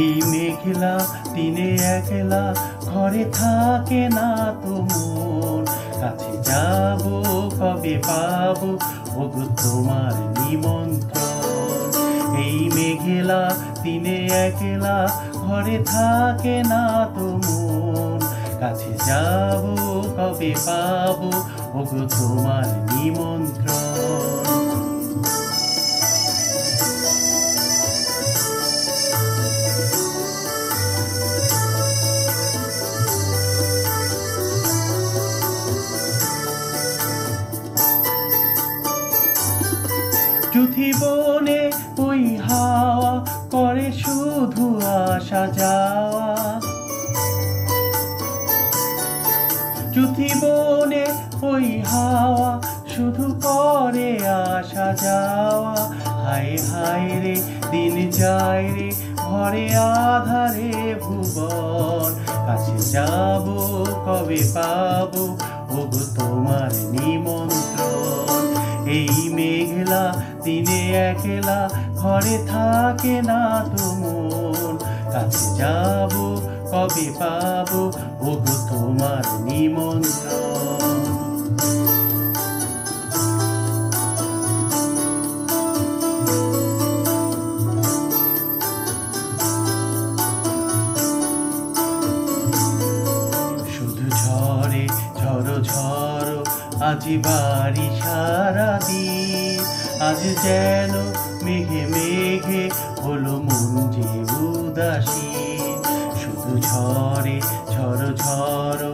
এই মেঘলা দিনে একলা ঘরে থাকে না তো মন, কাছে যাব কবে পাবো ওগো তোমার নিমন্ত্রণ। এই মেঘলা দিনে একলা ঘরে থাকে না তো মন, কাছে যাব কবে পাবো ওগো তোমার নিমন্ত্রণ। চুথি বনে ওই হাওয়া করে শুধু আসা যাওয়া, চুথি বনে ওই হাওয়া শুধু করে আসা যাওয়া। হায় হায় রে দিন যায় রে ঘরে আধারে ভুবন, কাছে যাব কবে পাবো ওগো তোমার নিমন্ত্রণ। এই মেঘলা দিনে একলা ঘরে থাকে না তো মন, কাছে যাব কবে পাবো ওগো তোমার নিমন্ত্রণ। শুধু ঝড়ে ঝড়ো ঝড়ো আজ বাড়ি সারাদিন, আজ যেন মেঘে মেঘে হলো মন যে উদাসীন। শুধু ঝড়ে ঝড়ো ঝড়ো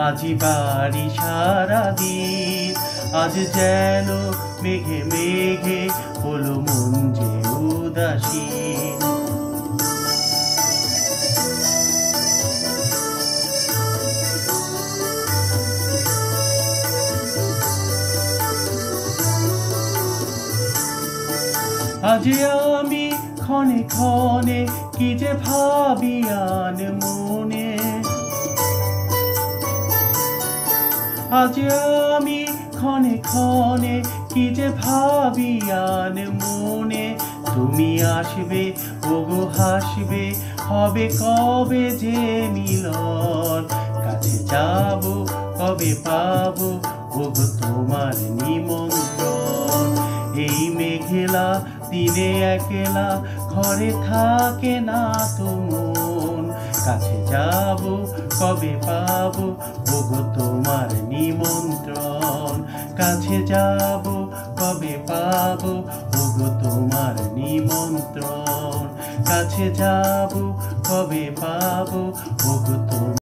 আজ বাড়ি সারাদিন, আজ যেন মেঘে মেঘে হলো মন যে উদাসীন। আজ আমি ক্ষণে ক্ষণে কি যে ভাবি আন মনে, আজ আমি ক্ষণে ক্ষণে কি যে ভাবি আন মনে। তুমি আসবে ওগো হাসবে হবে কবে যে মিলন, কাছে যাব কবে পাবো ওগো তোমার নিমন্ত্রণ। এই মেঘলা দিনে একলা ঘরে থাকে না তো মন, কাছে যাব কবে পাবো ওগো তোমার নিমন্ত্রণ। কাছে যাব কবে পাবো ওগো তোমার নিমন্ত্রণ, কাছে যাব কবে পাবো ওগো তোমার